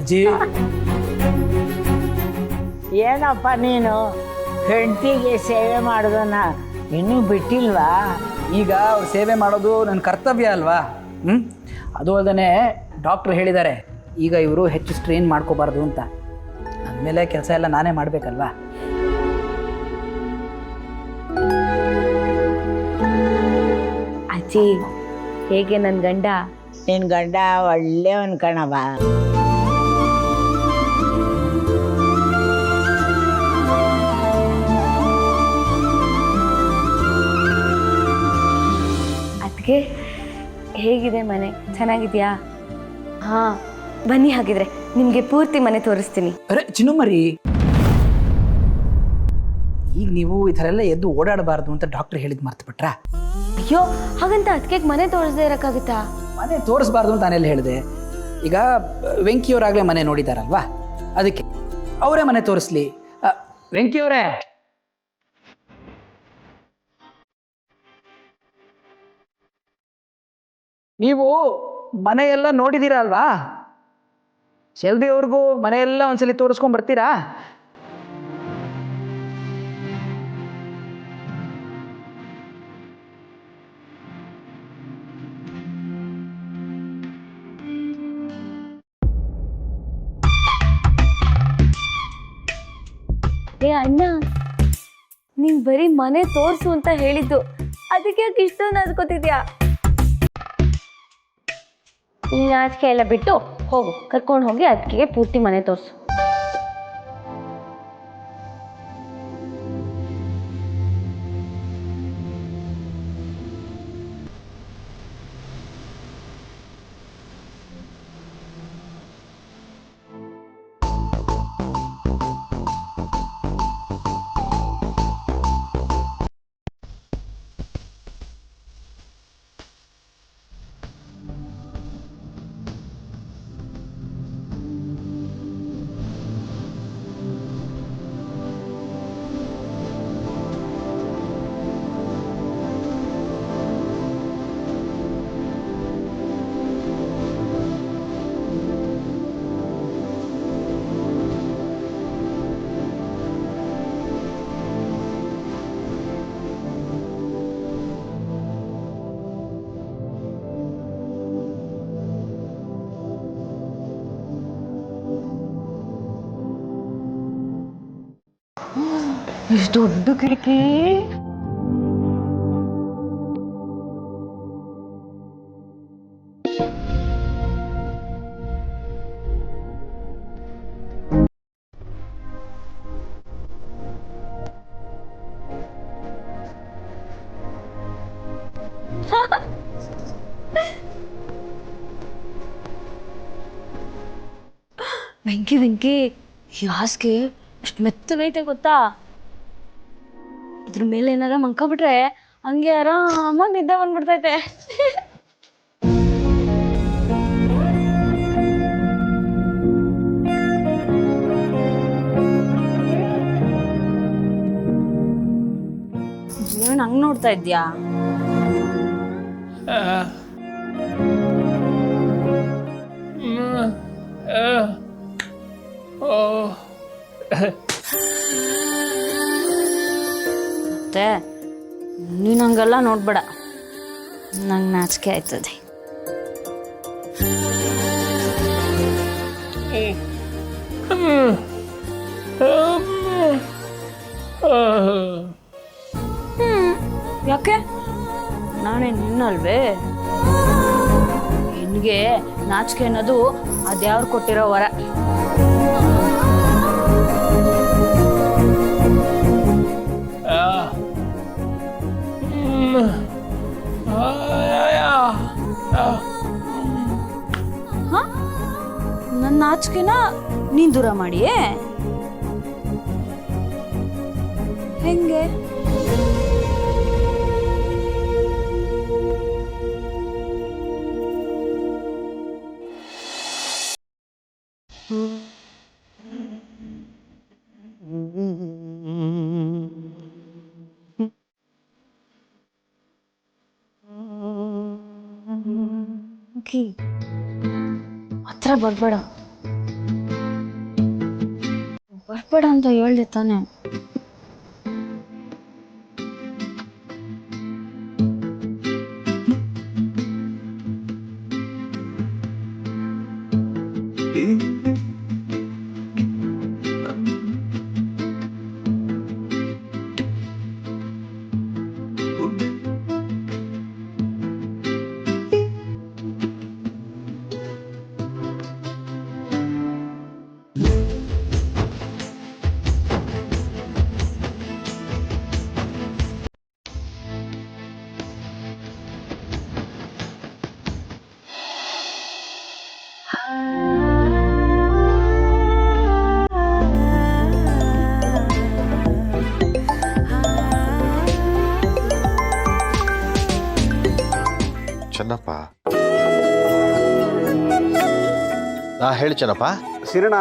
ಅಜ್ಜಿ ಏನಪ್ಪ ನೀನು ಹೆಂಡತಿಗೆ ಸೇವೆ ಮಾಡೋದನ್ನ ಇನ್ನೂ ಬಿಟ್ಟಿಲ್ವಾ? ಈಗ ಅವ್ರು ಸೇವೆ ಮಾಡೋದು ನನ್ನ ಕರ್ತವ್ಯ ಅಲ್ವಾ? ಅದು ಅಲ್ಲದೆ ಡಾಕ್ಟ್ರು ಹೇಳಿದ್ದಾರೆ ಈಗ ಇವರು ಹೆಚ್ಚು ಸ್ಟ್ರೈನ್ ಮಾಡ್ಕೋಬಾರ್ದು ಅಂತ. ಅಂದಮೇಲೆ ಕೆಲಸ ಎಲ್ಲ ನಾನೇ ಮಾಡಬೇಕಲ್ವಾ? ಅಜ್ಜಿ ಹೇಗೆ ನನ್ನ ಗಂಡ? ನಿನ್ನ ಗಂಡ ಒಳ್ಳೆಯವನ್ ಕಣವ. ಅದಕ್ಕೆ ಹೇಗಿದೆ ಮನೆ? ಚೆನ್ನಾಗಿದೆಯಾ? ಹಾಂ ಬನ್ನಿ, ಹಾಗಿದ್ರೆ ನಿಮಗೆ ಪೂರ್ತಿ ಮನೆ ತೋರಿಸ್ತೀನಿ. ಅರೆ ಚಿನ್ನುಮರಿ, ಈಗ ನೀವು ಈ ಥರ ಎಲ್ಲ ಎದ್ದು ಓಡಾಡಬಾರ್ದು ಅಂತ ಡಾಕ್ಟ್ರ್ ಹೇಳಿದ್ ಮರ್ತುಬಿಟ್ರಾ? ಅಯ್ಯೋ ಹಾಗಂತ ಅದಕ್ಕೆ ಮನೆ ತೋರಿಸದೇ ಇರೋಕ್ಕಾಗುತ್ತಾ? ಮನೆ ತೋರಿಸ್ಬಾರ್ದು ಅಂತ ನಾನೆಲ್ಲ ಹೇಳಿದೆ? ಈಗ ವೆಂಕಿಯವರಾಗಲೇ ಮನೆ ನೋಡಿದಾರಲ್ವಾ, ಅದಕ್ಕೆ ಅವರೇ ಮನೆ ತೋರಿಸ್ಲಿ. ವೆಂಕಿಯವರೇ, ನೀವು ಮನೆಯೆಲ್ಲ ನೋಡಿದ್ದೀರಾ ಅಲ್ವಾ? ಜಲ್ದಿ ಅವ್ರಿಗೂ ಮನೆಯೆಲ್ಲ ಒಂದ್ಸಲಿ ತೋರಿಸ್ಕೊಂಡ್ ಬರ್ತೀರಾ? ಏ ಅಣ್ಣ, ನೀನ್ ಬರೀ ಮನೆ ತೋರಿಸು ಅಂತ ಹೇಳಿದ್ದು, ಅದಕ್ಕೆ ಯಾಕೆ ಇಷ್ಟೊಂದು ಅದ್ಕೋತಿದ್ಯಾ? ನೀನು ಆಚೆ ಎಲ್ಲ ಬಿಟ್ಟು ಹೋಗು, ಕರ್ಕೊಂಡು ಹೋಗಿ ಅದಕ್ಕೆ ಪೂರ್ತಿ ಮನೆ ತೋರಿಸು. ಎಷ್ಟು ದೊಡ್ಡ ಕಿಟಕಿ! ವೆಂಕಿ ವೆಂಕಿ, ಈ ಹಾಸಿಗೆ ಎಷ್ಟು ಮೆತ್ತಗೈತೆ ಗೊತ್ತಾ? ಇದ್ರ ಮೇಲೆ ಏನಾರ ಮಂಕೊಂಬಿಟ್ರೆ ಹಂಗೆ ಆರಾಮಾಗಿ ನಿದ್ದೆ ಬಂದ್ಬಿಡ್ತೈತೆ. ಏನ್ ಹಂಗ್ ನೋಡ್ತಾ ಇದ್ಯಾ? ಮತ್ತೆ ನೀನು ಹಂಗೆಲ್ಲ ನೋಡ್ಬೇಡ, ನಂಗೆ ನಾಚಿಕೆ ಆಯ್ತದೆ. ಯಾಕೆ? ನಾನೇ ನಿನ್ನಲ್ವೇ? ನಿನಗೆ ನಾಚಿಕೆ ಅನ್ನೋದು ಅದ್ಯಾವ್ರು ಕೊಟ್ಟಿರೋ ವರ. ನನ್ನ ನಾಚಿಕೆನ ನೀನ್ ದೂರ ಮಾಡಿಯೇ? ಹೆಂಗೆ? ಹತ್ರ ಬರ್ಬೇಡ. ಹೋಗ್ಬೇಡ ಅಂತ ಹೇಳ್ದೆ ತಾನೆ. ಚೆನ್ನಪ್ಪ, ಹೇಳಿ ಚೆನ್ನಪ್ಪ. ಸಿರಣ,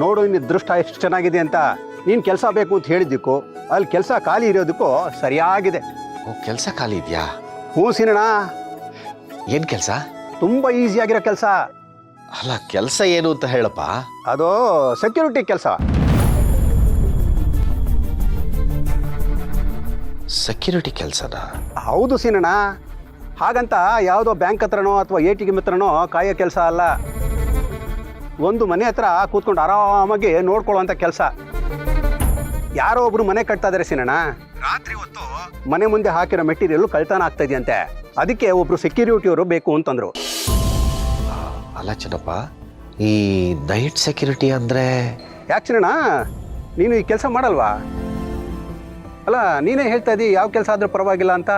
ನೋಡು ನಿನ್ನ ದೃಷ್ಟ ಎಷ್ಟು ಚೆನ್ನಾಗಿದೆ ಅಂತ. ನೀನು ಕೆಲಸ ಬೇಕು ಅಂತ ಹೇಳಿದ್ದಕ್ಕೂ ಅಲ್ಲಿ ಕೆಲಸ ಖಾಲಿ ಇರೋದಕ್ಕೂ ಸರಿಯಾಗಿದೆ. ಓ, ಕೆಲಸ ಖಾಲಿ ಇದೆಯಾ? ಹ್ಞೂ ಸಿರಣ, ಏನು ಕೆಲಸ? ತುಂಬ ಈಸಿಯಾಗಿರೋ ಕೆಲಸ. ಅಲ್ಲ, ಕೆಲಸ ಏನು ಅಂತ ಹೇಳಪ್ಪ. ಅದು ಸೆಕ್ಯೂರಿಟಿ ಕೆಲಸ. ಸೆಕ್ಯೂರಿಟಿ ಕೆಲಸನಾ? ಹೌದು ಸಿನಣ್ಣ. ಹಾಗಂತ ಯಾವುದೋ ಬ್ಯಾಂಕ್ ಹತ್ರನೋ ಅಥವಾ ATM ಹತ್ರನೋ ಕಾಯೋ ಕೆಲಸ ಅಲ್ಲ. ಒಂದು ಮನೆ ಹತ್ರ ಕೂತ್ಕೊಂಡು ಆರಾಮಾಗಿ ನೋಡ್ಕೊಳ್ಳೋವಂಥ ಕೆಲಸ. ಯಾರೋ ಒಬ್ರು ಮನೆ ಕಟ್ತಾ ಇದಾರೆ ಸಿನಣ್ಣ. ರಾತ್ರಿ ಹೊತ್ತು ಮನೆ ಮುಂದೆ ಹಾಕಿರೋ ಮೆಟೀರಿಯಲ್ ಕಳ್ತನ ಆಗ್ತಾ ಇದೆಯಂತೆ. ಅದಕ್ಕೆ ಒಬ್ರು ಸೆಕ್ಯೂರಿಟಿಯವರು ಬೇಕು ಅಂತಂದ್ರು. ಅಲ್ಲ ಚೆನ್ನಪ್ಪ, ಈ ನೈಟ್ ಸೆಕ್ಯೂರಿಟಿ ಅಂದರೆ? ಯಾಕೆ ಸಿನಣ್ಣ, ನೀನು ಈ ಕೆಲಸ ಮಾಡಲ್ವಾ? ಅಲ್ಲ, ನೀನೇ ಹೇಳ್ತಾ ಇದ್ದೀ ಯಾವ ಕೆಲಸ ಆದರೂ ಪರವಾಗಿಲ್ಲ ಅಂತ.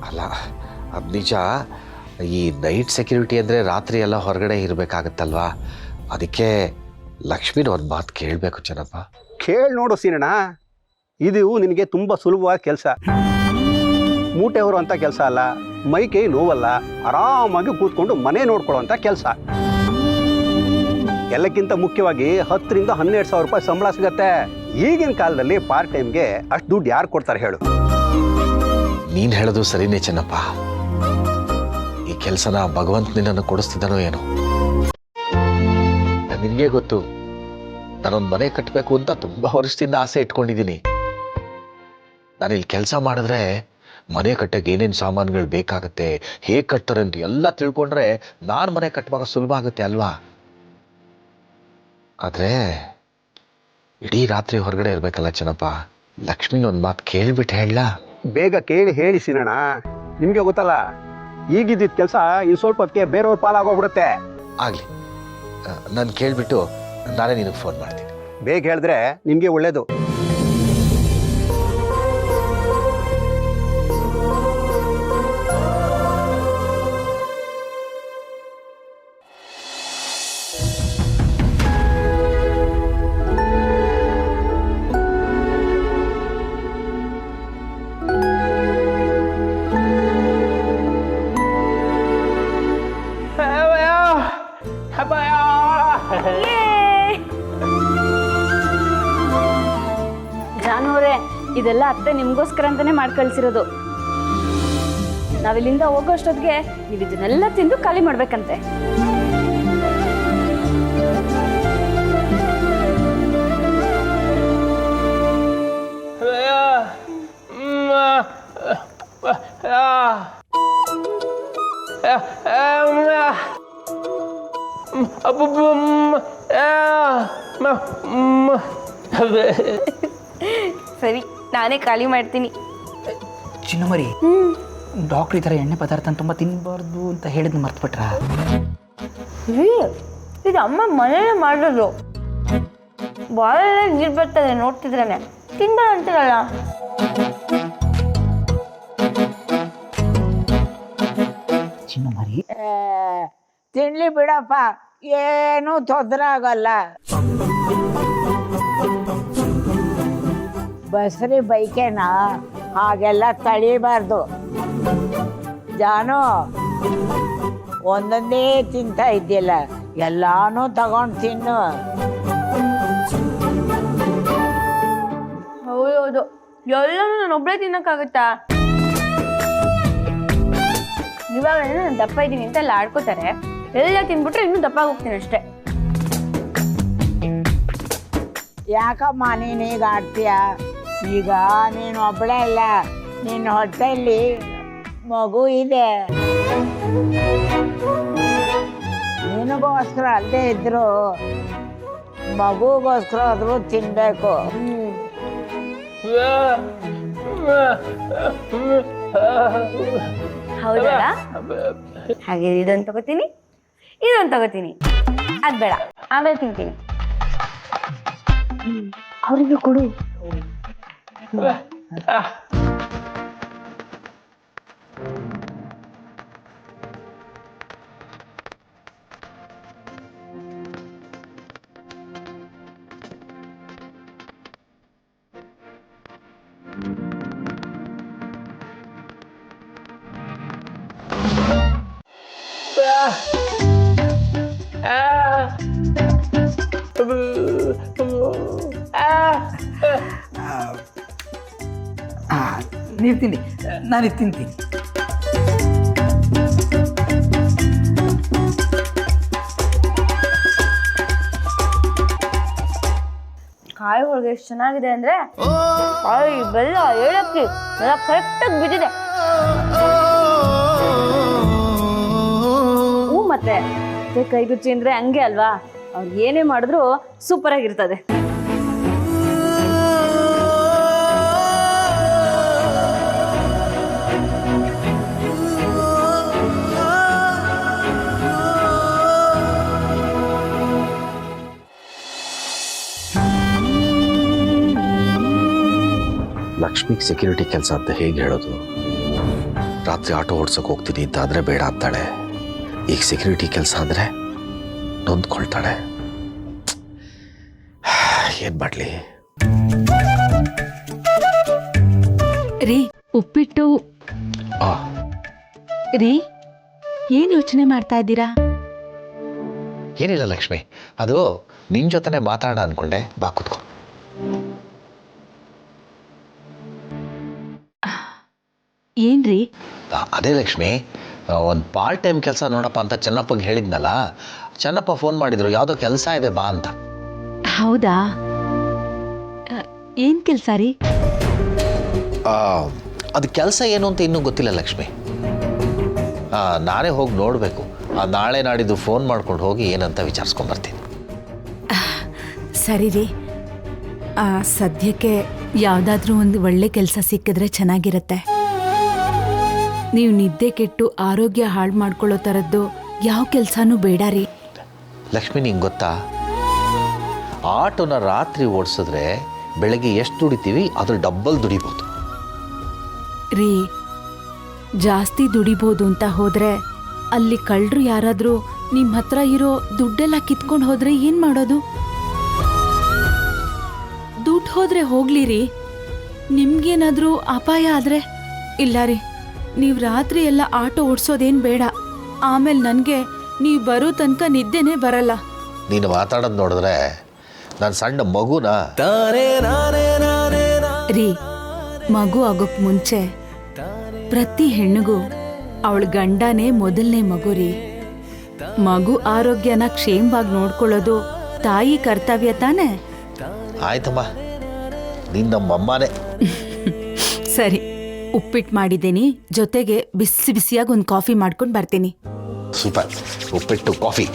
ಅಲ್ಲ, ಅದು ನಿಜ. ಈ ನೈಟ್ ಸೆಕ್ಯೂರಿಟಿ ಅಂದರೆ ರಾತ್ರಿ ಎಲ್ಲ ಹೊರಗಡೆ ಇರಬೇಕಾಗತ್ತಲ್ವಾ? ಅದಕ್ಕೆ ಲಕ್ಷ್ಮಿನ ಒಂದು ಮಾತು ಕೇಳಬೇಕು ಚೆನ್ನಪ್ಪ. ಕೇಳಿ ನೋಡು ಸೀನಣ್ಣ, ಇದು ನಿನಗೆ ತುಂಬ ಸುಲಭವಾದ ಕೆಲಸ. ಮೂಟೆ ಹೊರುವಂಥ ಕೆಲಸ ಅಲ್ಲ, ಮೈ ಕೈ ನೋವಲ್ಲ, ಆರಾಮಾಗಿ ಕೂತ್ಕೊಂಡು ಮನೆ ನೋಡ್ಕೊಳ್ಳೋವಂಥ ಕೆಲಸ. ಎಲ್ಲಕ್ಕಿಂತ ಮುಖ್ಯವಾಗಿ 10 ರಿಂದ 12 ಸಾವಿರ ರೂಪಾಯಿ ಸಂಬಳ ಸಿಗತ್ತೆ. ಈಗಿನ ಕಾಲದಲ್ಲಿ ಪಾರ್ಟ್ ಟೈಮ್ಗೆ ಅಷ್ಟು ದುಡ್ಡು ಯಾರು ಕೊಡ್ತಾರೆ ಹೇಳು? ನೀನು ಹೇಳೋದು ಸರಿನೇ ಚೆನ್ನಪ್ಪ. ಈ ಕೆಲಸನ ಭಗವಂತ ನಿನ್ನನ್ನು ಕೊಡಿಸ್ತಿದ್ದಾನೋ ಏನೋ. ನಿನಗೆ ಗೊತ್ತು, ನಾನೊಂದು ಮನೆ ಕಟ್ಟಬೇಕು ಅಂತ ತುಂಬ ವರ್ಷದಿಂದ ಆಸೆ ಇಟ್ಕೊಂಡಿದ್ದೀನಿ. ನಾನಿಲ್ಲಿ ಕೆಲಸ ಮಾಡಿದ್ರೆ ಮನೆ ಕಟ್ಟಕ್ಕೆ ಏನೇನು ಸಾಮಾನುಗಳು ಬೇಕಾಗುತ್ತೆ, ಹೇಗೆ ಕಟ್ತಾರೆ ಅಂತ ಎಲ್ಲ ತಿಳ್ಕೊಂಡ್ರೆ ನಾನು ಮನೆ ಕಟ್ಟುವಾಗ ಸುಲಭ ಆಗುತ್ತೆ ಅಲ್ವಾ? ಆದರೆ ಇಡೀ ರಾತ್ರಿ ಹೊರಗಡೆ ಇರಬೇಕಲ್ಲ ಚೆನ್ನಪ್ಪ. ಲಕ್ಷ್ಮಿಗೆ ಒಂದು ಮಾತು ಕೇಳಿಬಿಟ್ಟು ಹೇಳಲಾ? ಬೇಗ ಕೇಳಿ ಹೇಳಿ ಸೀನಣ್ಣ. ನಿಮಗೆ ಗೊತ್ತಲ್ಲ, ಈಗಿದ್ದಿದ್ದ ಕೆಲಸ ಇನ್ನು ಸ್ವಲ್ಪ ಹೊತ್ತಿಗೆ ಬೇರೆಯವ್ರ ಪಾಲಾಗೋಗ್ಬಿಡುತ್ತೆ. ಆಗಲಿ, ನಾನು ಕೇಳಿಬಿಟ್ಟು ನಾನೇ ನಿನಗೆ ಫೋನ್ ಮಾಡ್ತೀನಿ. ಬೇಗ ಹೇಳಿದ್ರೆ ನಿಮಗೆ ಒಳ್ಳೇದು. ಜಾನುವರೇ, ಇದೆಲ್ಲ ಅತ್ತೆ ನಿಮ್ಗೋಸ್ಕರ ಅಂತಾನೆ ಮಾಡಿ ಕಳ್ಸಿರೋದು. ನಾವಿಲ್ಲಿಂದ ಹೋಗೋ ಅಷ್ಟೊತ್ತಿಗೆ ನೀವು ಇದನ್ನೆಲ್ಲ ತಿಂದು ಖಾಲಿ ಮಾಡ್ಬೇಕಂತೆ. ಸರಿ, ನಾನೇ ಖಾಲಿ ಮಾಡ್ತೀನಿ. ಚಿನ್ನಮರಿ, ಡಾಕ್ಟ್ರ್ ಈ ಥರ ಎಣ್ಣೆ ಪದಾರ್ಥ ತುಂಬ ತಿನ್ನಬಾರ್ದು ಅಂತ ಹೇಳಿದ್ನ ಮರ್ತ್ಬಿಟ್ರಾ? ಇದು ಅಮ್ಮ ಮನೇಲೆ ಮಾಡೋದು. ಬಾಳೆಲ್ಲ ನೀರು ಬರ್ತದೆ ನೋಡ್ತಿದ್ರೇನೆ. ತಿನ್ಬೇಡ ಅಂತೀರಲ್ಲ. ಚಿನ್ನಮರಿ, ತಿನ್ಲಿ ಬಿಡಪ್ಪ, ಏನೂ ತೊಂದರೆ ಆಗಲ್ಲ. ಬಸ್ರಿ ಬೈಕೆನ ಹಾಗೆಲ್ಲ ತಳಿಬಾರ್ದು. ಜಾನು, ಒಂದೊಂದೇ ತಿಂತ ಇದ್ದಿಲ್ಲ, ಎಲ್ಲಾನು ತಗೊಂಡು ತಿನ್ನು. ಹೌದೌದು, ಎಲ್ಲನೂ ನಾನು ಒಬ್ಬಳೇ ತಿನ್ನಕ್ಕಾಗತ್ತಾ? ಇವಾಗ ನಾನು ದಪ್ಪ ಇದ್ದೀನಿ ಅಂತ ಎಲ್ಲ ಆಡ್ಕೋತಾರೆ. ಎಲ್ಲ ತಿನ್ಬಿಟ್ರೆ ಇನ್ನೂ ದಪ್ಪ ಹೋಗ್ತೀನಿ ಅಷ್ಟೇ. ಯಾಕಮ್ಮ ನೀನೀಗ ಆಡ್ತೀಯ? ಈಗ ನೀನು ಒಬ್ಬಳೇ ಇಲ್ಲ, ನಿನ್ನ ಹೊಟ್ಟೆಯಲ್ಲಿ ಮಗು ಇದೆ. ನಿನಗೋಸ್ಕರ ಅಲ್ಲದೆ ಇದ್ರು ಮಗುಗೋಸ್ಕರ ಆದರೂ ತಿನ್ಬೇಕು. ಹೌದಾ? ಹಾಗೆ ಇದೊಂದು ತಗೋತೀನಿ, ಇದೊಂದು ತಗೋತೀನಿ. ಅದ್ ಬೇಡ, ಆಮೇಲೆ ತಿಂತೀನಿ. ಅವರಿಗೆ ಕೊಡು. ನೀವು ತಿನ್ನಿ, ನಾನಿದು ತಿಂತೀನಿ. ಕಾಯಿ ಹೋಳಿಗೆ ಎಷ್ಟು ಚೆನ್ನಾಗಿದೆ ಅಂದ್ರೆ ಕಾಯಿ ಬೆಲ್ಲ ಏಲಕ್ಕಿ ಎಲ್ಲ ಕರೆಕ್ಟಾಗಿ ಬಿದ್ದಿದೆ. ಹ್ಞೂ, ಮತ್ತೆ ಕೈ ರುಚಿ ಅಂದ್ರೆ ಹಂಗೆ ಅಲ್ವಾ, ಅವ್ರು ಏನೇ ಮಾಡಿದ್ರು ಸೂಪರ್ ಆಗಿರ್ತದೆ. ಲಕ್ಷ್ಮಿಗೆ ಸೆಕ್ಯೂರಿಟಿ ಕೆಲಸ ಅಂತ ಹೇಗೆ ಹೇಳೋದು? ರಾತ್ರಿ ಆಟೋ ಓಡ್ಸೋಕೆ ಹೋಗ್ತೀನಿ ಅಂತ ಅಂದರೆ ಬೇಡ ಅಂತಾಳೆ. ಈಗ ಸೆಕ್ಯೂರಿಟಿ ಕೆಲಸ ಅಂದರೆ ನೊಂದ್ಕೊಳ್ತಾಳೆ. ಏನು ಮಾಡಲಿ? ರೀ, ಉಪ್ಪಿಟ್ಟು ರೀ, ಏನು ಯೋಚನೆ ಮಾಡ್ತಾ ಇದ್ದೀರಾ? ಏನಿಲ್ಲ ಲಕ್ಷ್ಮಿ, ಅದು ನಿನ್ನ ಜೊತೆನೆ ಮಾತಾಡೋಣ ಅಂದ್ಕೊಂಡೆ. ಬಾ ಕೂತ್ಕೊ. ಏನ್ರಿ? ಅದೇ ಲಕ್ಷ್ಮಿ, ಒಂದು ಪಾರ್ಟ್ ಟೈಮ್ ಕೆಲಸ ನೋಡಪ್ಪ ಅಂತ ಚೆನ್ನಪ್ಪಗೆ ಹೇಳಿದ್ನಲ್ಲ. ಚೆನ್ನಪ್ಪ ಫೋನ್ ಮಾಡಿದ್ರು, ಯಾವುದೋ ಕೆಲಸ ಇದೆ ಬಾ ಅಂತ. ಹೌದಾ? ಏನು ಕೆಲಸ ರೀ? ಅದು ಕೆಲಸ ಏನು ಅಂತ ಇನ್ನೂ ಗೊತ್ತಿಲ್ಲ ಲಕ್ಷ್ಮಿ. ನಾನೇ ಹೋಗಿ ನೋಡಬೇಕು. ನಾಳೆ ನಾಡಿದ್ದು ಫೋನ್ ಮಾಡ್ಕೊಂಡು ಹೋಗಿ ಏನಂತ ವಿಚಾರಿಸ್ಕೊಂಬರ್ತೀನಿ. ಸರಿ ರೀ, ಸದ್ಯಕ್ಕೆ ಯಾವುದಾದ್ರೂ ಒಂದು ಒಳ್ಳೆ ಕೆಲಸ ಸಿಕ್ಕಿದ್ರೆ ಚೆನ್ನಾಗಿರುತ್ತೆ. ನೀವು ನಿದ್ದೆ ಕೆಟ್ಟು ಆರೋಗ್ಯ ಹಾಳು ಮಾಡ್ಕೊಳ್ಳೋ ಥರದ್ದು ಯಾವ ಕೆಲಸನೂ ಬೇಡ ರೀ. ಲಕ್ಷ್ಮಿ, ನಿಂಗೆ ಗೊತ್ತಾ, ಆಟೋನ ರಾತ್ರಿ ಓಡಿಸಿದ್ರೆ ಬೆಳಗ್ಗೆ ಎಷ್ಟು ದುಡಿತೀವಿ ಅದ್ರ ಡಬ್ಬಲ್ ದುಡಿಬೋದು ರೀ. ಜಾಸ್ತಿ ದುಡಿಬೋದು ಅಂತ ಹೋದ್ರೆ ಅಲ್ಲಿ ಕಳ್ಳರು ಯಾರಾದರೂ ನಿಮ್ಮ ಹತ್ರ ಇರೋ ದುಡ್ಡೆಲ್ಲ ಕಿತ್ಕೊಂಡು ಹೋದ್ರೆ ಏನು ಮಾಡೋದು? ದುಡ್ಡು ಹೋದ್ರೆ ಹೋಗ್ಲಿ ರೀ, ನಿಮ್ಗೇನಾದರೂ ಅಪಾಯ ಆದರೆ? ಇಲ್ಲ ರೀ, ನೀವು ರಾತ್ರಿ ಎಲ್ಲ ಆಟೋ ಓಡಿಸೋದೇನು ಬೇಡ. ಆಮೇಲೆ ನನಗೆ ನೀವು ಬರೋ ತನಕ ನಿದ್ದೆನೇ ಬರಲ್ಲ. ನೀನು ಮಾತಾಡೋದು ನೋಡಿದ್ರೆ ನಾನು ಸಣ್ಣ ಮಗುನ. ರೀ, ಮಗು ಆಗೋಕ್ ಮುಂಚೆ ಪ್ರತಿ ಹೆಣ್ಣಿಗೂ ಅವಳ ಗಂಡನೇ ಮೊದಲನೇ ಮಗು ರೀ. ಮಗು ಆರೋಗ್ಯನ ಕ್ಷೇಮವಾಗಿ ನೋಡ್ಕೊಳ್ಳೋದು ತಾಯಿ ಕರ್ತವ್ಯ ತಾನೇ? ಆಯ್ತಮ್ಮ, ನೀನು ನಮ್ಮಮ್ಮನೇ. ಸರಿ, ಉಪ್ಪಿಟ್ಟು ಮಾಡಿದ್ದೀನಿ, ಜೊತೆಗೆ ಬಿಸಿ ಬಿಸಿಯಾಗಿ ಒಂದು ಕಾಫಿ ಮಾಡ್ಕೊಂಡು ಬರ್ತೀನಿ. ಸೂಪರ್, ಉಪ್ಪಿಟ್ಟು ಕಾಫಿ.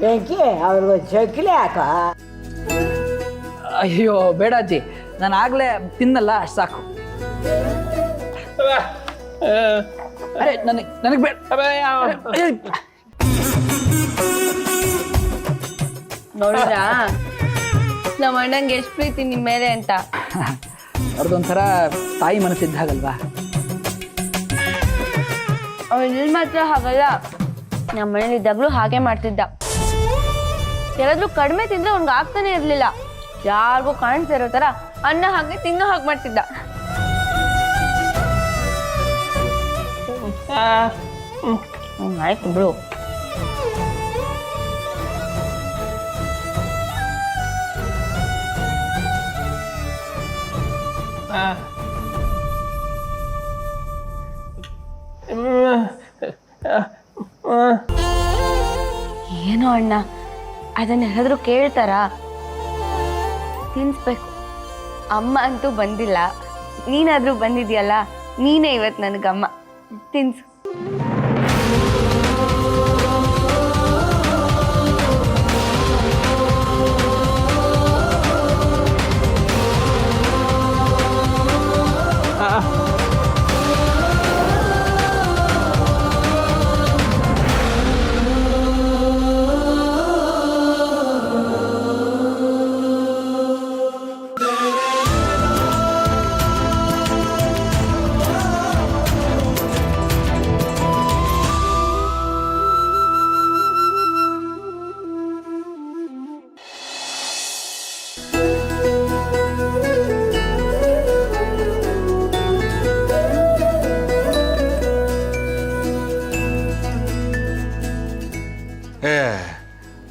ಬೆಂಕಿ ಅವ್ರಿಗೂ ಚಕ್ಲಿ ಹಾಕ. ಅಯ್ಯೋ ಬೇಡ ಅಜ್ಜಿ, ನಾನು ಆಗಲೇ ತಿನ್ನಲ್ಲ, ಅಷ್ಟು ಸಾಕು. ಅರೆ ನನಗೆ ಬೇಡ. ನೋಡಿದ್ರಾ ನಮ್ಮ ಅಣ್ಣಂಗೆ ಎಷ್ಟು ಪ್ರೀತಿ ನಿಮ್ಮ ಮೇಲೆ ಅಂತ. ಅವ್ರದ್ದೊಂಥರ ತಾಯಿ ಮನಸ್ಸಿದ್ದಾಗಲ್ವಾ. ಅವ್ರು ಇಲ್ಲಿ ಮಾತ್ರ ಹಾಗಲ್ಲ, ನಮ್ಮ ಮನೇಲಿ ಇದ್ದಾಗಲೂ ಹಾಗೆ ಮಾಡ್ತಿದ್ದ. ಯಾರಾದ್ರೂ ಕಡಿಮೆ ತಿಂದ್ರೆ ಅವ್ನಿಗೆ ಆಗ್ತಾನೆ ಇರಲಿಲ್ಲ. ಯಾರಿಗೂ ಕಾಣಿಸ್ತಾ ಇರೋ ಥರ ಅನ್ನ ಹಾಕಿ ತಿನ್ನೋ ಹಾಗೆ ಮಾಡ್ತಿದ್ದ. ಆಯ್ತು ಬಿಡು. ಏನೋ ಅಣ್ಣ, ಅದನ್ನ ಯಾರಾದ್ರೂ ಕೇಳ್ತಾರಾ? ತಿನ್ಸ್ಬೇಕು. ಅಮ್ಮ ಅಂತೂ ಬಂದಿಲ್ಲ, ನೀನಾದ್ರೂ ಬಂದಿದ್ಯಲ್ಲ, ನೀನೇ ಇವತ್ತು ನನಗಮ್ಮ. ತಿನ್ಸು.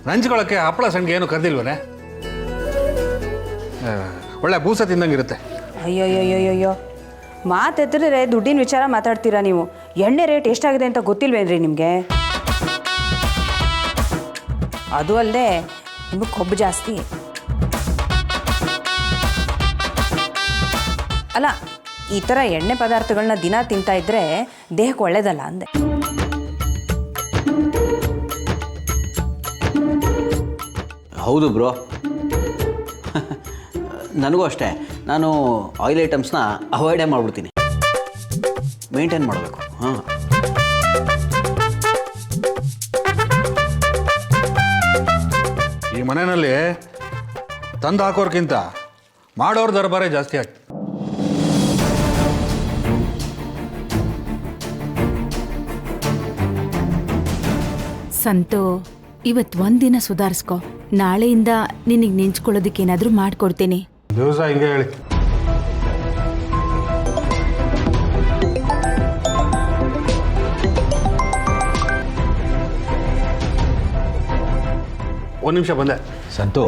ನಂಚ್ಕೊಳ್ಳೋಕ್ಕೆ ಹಪ್ಪಳ ಸಂಡಿಗೆ ಏನು ಕರೆದಿಲ್ವನೇ? ಒಳ್ಳೆ ಬೂಸ ತಿಂದಂಗಿರುತ್ತೆ. ಅಯ್ಯೋಯ್ಯೋಯ್ಯೋಯ್ಯೋ, ಮಾತೆತ್ತಿದ್ರೆ ದುಡ್ಡಿನ ವಿಚಾರ ಮಾತಾಡ್ತೀರಾ ನೀವು. ಎಣ್ಣೆ ರೇಟ್ ಎಷ್ಟಾಗಿದೆ ಅಂತ ಗೊತ್ತಿಲ್ವೇನ್ರಿ ನಿಮಗೆ? ಅದು ಅಲ್ಲದೆ ನಿಮಗೆ ಕೊಬ್ಬು ಜಾಸ್ತಿ. ಅಲ್ಲ, ಈ ಥರ ಎಣ್ಣೆ ಪದಾರ್ಥಗಳನ್ನ ದಿನ ತಿಂತಾ ಇದ್ರೆ ದೇಹಕ್ಕೆ ಒಳ್ಳೇದಲ್ಲ ಅಂದೆ. ಹೌದು ಬ್ರೋ, ನನಗೂ ಅಷ್ಟೇ. ನಾನು ಆಯಿಲ್ ಐಟಮ್ಸ್ನ ಅವಾಯ್ಡೇ ಮಾಡಿಬಿಡ್ತೀನಿ, ಮೇಂಟೈನ್ ಮಾಡಬೇಕು. ಹಾಂ, ಈ ಮನೆಯಲ್ಲಿ ತಂದು ಹಾಕೋರ್ಗಿಂತ ಮಾಡೋರ ದರ್ಬಾರೇ ಜಾಸ್ತಿ ಆಯ್ತು. ಸಂತು, ಇವತ್ತು ಒಂದಿನ ಸುಧಾರಿಸ್ಕೊ. ನಾಳೆಯಿಂದ ನಿನಗೆ ನೆಂಚ್ಕೊಳ್ಳೋದಕ್ಕೆ ಏನಾದರೂ ಮಾಡಿಕೊಡ್ತೀನಿ. ದಿವಸ ಹಿಂಗೆ ಹೇಳಿ. ಒಂದು ನಿಮಿಷ ಬಂದೆ. ಸಂತು,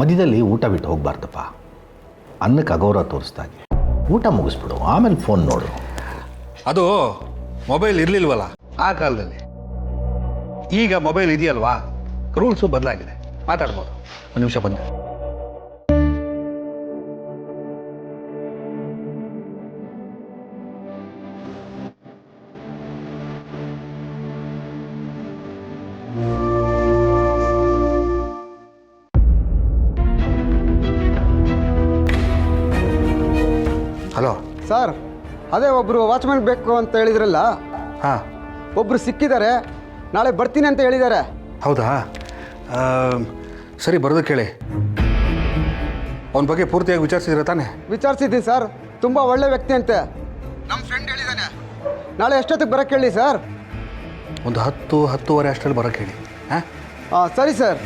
ಮಧ್ಯದಲ್ಲಿ ಊಟ ಬಿಟ್ಟು ಹೋಗ್ಬಾರ್ದಪ್ಪ. ಅನ್ನಕ್ಕೆ ಅಗೌರವ ತೋರಿಸ್ದಾಗೆ ಊಟ ಮುಗಿಸ್ಬಿಡು, ಆಮೇಲೆ ಫೋನ್ ನೋಡು. ಅದು ಮೊಬೈಲ್ ಇರಲಿಲ್ವಲ್ಲ ಆ ಕಾಲದಲ್ಲಿ. ಈಗ ಮೊಬೈಲ್ ಇದೆಯಲ್ವಾ, ರೂಲ್ಸು ಬದಲಾಗಿದೆ, ಮಾತಾಡ್ಬೋದು. ಒಂದು ನಿಮಿಷ ಬಂದೆ. ಹಲೋ ಸರ್, ಅದೇ ಒಬ್ಬರು ವಾಚ್ಮ್ಯಾನ್ ಬೇಕು ಅಂತ ಹೇಳಿದ್ರಲ್ಲ, ಹಾಂ, ಒಬ್ಬರು ಸಿಕ್ಕಿದ್ದಾರೆ, ನಾಳೆ ಬರ್ತೀನಿ ಅಂತ ಹೇಳಿದ್ದಾರೆ. ಹೌದಾ? ಸರಿ, ಬರೋದಕ್ಕೆ ಹೇಳಿ. ಅವನ ಬಗ್ಗೆ ಪೂರ್ತಿಯಾಗಿ ವಿಚಾರಿಸಿದ್ರೆ ತಾನೆ? ವಿಚಾರಿಸಿದ್ದೀನಿ ಸರ್, ತುಂಬ ಒಳ್ಳೆ ವ್ಯಕ್ತಿ ಅಂತೆ. ನಮ್ಮ ಫ್ರೆಂಡ್ ಹೇಳಿದ್ದಾನೆ. ನಾಳೆ ಎಷ್ಟೊತ್ತಿಗೆ ಬರೋಕ್ಕೆ ಹೇಳಿ ಸರ್? ಒಂದು 10-10:30 ಅಷ್ಟರಲ್ಲಿ ಬರೋಕ್ಕೆ ಹೇಳಿ. ಹಾಂ, ಸರಿ ಸರ್.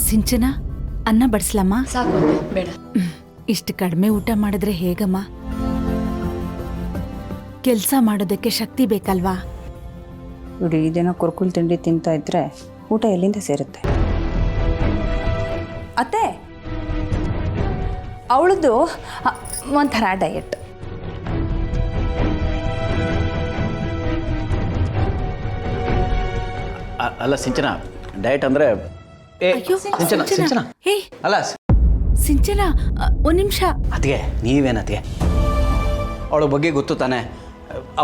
ಸಿಂಚನ, ಅನ್ನ ಬಡಿಸ್ಲಮ್ಮ? ಸಾಕು, ಬೇಡ. ಇಷ್ಟು ಕಡಿಮೆ ಊಟ ಮಾಡಿದ್ರೆ ಹೇಗಮ್ಮ? ಕೆಲಸ ಮಾಡೋದಕ್ಕೆ ಶಕ್ತಿ ಬೇಕಲ್ವಾ? ಇಡೀ ದಿನ ಕುರ್ಕುಲ್ ತಿಂಡಿ ತಿಂತಾ ಇದ್ರೆ ಊಟ ಎಲ್ಲಿಂದ ಸೇರುತ್ತೆ? ಅತ್ತೆ, ಅವಳದು ಒಂಥರ ಡಯಟ್. ಅಲ್ಲ ಸಿಂಚನ, ಡಯಟ್ ಅಂದರೆ ಸಿಂಚನ ಸಿಂಚನ ಹೇ ಅಲ್ಲ ಸಿಂಚನ, ಒಂದು ನಿಮಿಷ. ಅತಿಗೆ ನೀವೇನತಿಗೆ? ಅವಳ ಬಗ್ಗೆ ಗೊತ್ತು ತಾನೆ,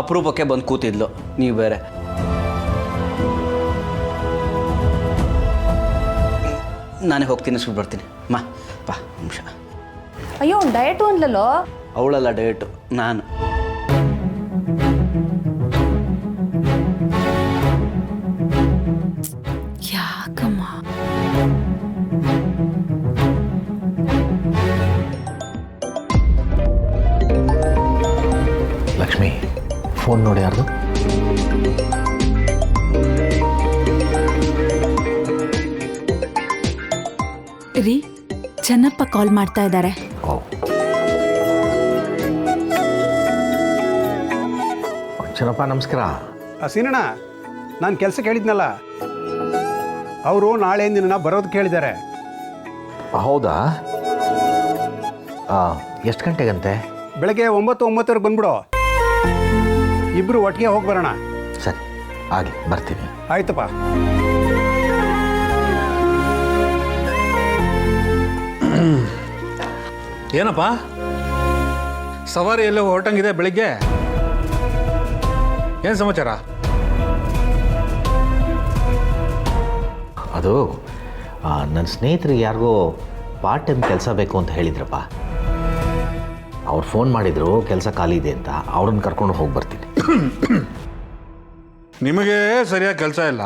ಅಪರೂಪಕ್ಕೆ ಬಂದು ಕೂತಿದ್ಲು, ನೀವು ಬೇರೆ. ನಾನೇ ಹೋಗ್ತೀನಿ, ಸುಟ್ಟು ಬರ್ತೀನಿ. ಬಾ ನಿಮಿಷ. ಅಯ್ಯೋ, ಡಯಟು ಅಂದ್ಲಲ್ಲೋ? ಅವಳಲ್ಲ ಡಯಟು, ನಾನು. ಯಾಕಮ್ಮ? ಲಕ್ಷ್ಮಿ, ಫೋನ್ ನೋಡಿ ಯಾರ್ದು? ರೀ ಚೆನ್ನಪ್ಪ ಕಾಲ್ ಮಾಡ್ತಾ ಇದ್ದಾರೆ. ಓ ಚೆನ್ನಪ್ಪ ನಮಸ್ಕಾರ. ಸೀನಣ್ಣ, ನಾನು ಕೆಲಸ ಕೇಳಿದ್ನಲ್ಲ, ಅವರು ನಾಳೆ ನಿನ್ನ ಬರೋದು ಕೇಳಿದ್ದಾರೆ. ಹೌದಾ? ಎಷ್ಟು ಗಂಟೆಗಂತೆ? ಬೆಳಗ್ಗೆ 9:09 ಬಂದ್ಬಿಡು, ಇಬ್ಬರು ಒಟ್ಟಿಗೆ ಹೋಗಿ ಬರೋಣ. ಸರಿ ಆಗಲಿ, ಬರ್ತೀನಿ. ಆಯ್ತಪ್ಪ. ಏನಪ್ಪ ಸವಾರಿ ಎಲ್ಲೋ ಹೊರಟಂಗಿದೆ ಬೆಳಿಗ್ಗೆ? ಏನು ಸಮಾಚಾರ? ಅದು ನನ್ನ ಸ್ನೇಹಿತರಿಗೆ ಯಾರಿಗೋ ಪಾರ್ಟ್ ಟೈಮ್ ಕೆಲಸ ಬೇಕು ಅಂತ ಹೇಳಿದ್ರಪ್ಪ. ಅವ್ರು ಫೋನ್ ಮಾಡಿದರು ಕೆಲಸ ಖಾಲಿ ಇದೆ ಅಂತ. ಅವ್ರನ್ನ ಕರ್ಕೊಂಡು ಹೋಗಿ ಬರ್ತೀನಿ. ನಿಮಗೆ ಸರಿಯಾಗಿ ಕೆಲಸ ಇಲ್ಲ.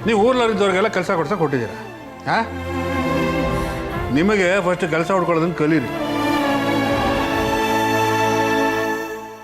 ನೀವು ಊರ್ಲರಿದ್ದವ್ರಿಗೆಲ್ಲ ಕೆಲಸ ಕೊಡ್ಸಕ್ಕೆ ಕೊಟ್ಟಿದ್ದೀರಾ? ಹಾಂ, ನಿಮಗೆ ಫಸ್ಟ್ ಕೆಲಸ ಹುಡ್ಕೊಳ್ಳೋದನ್ನು ಕಲೀರಿ.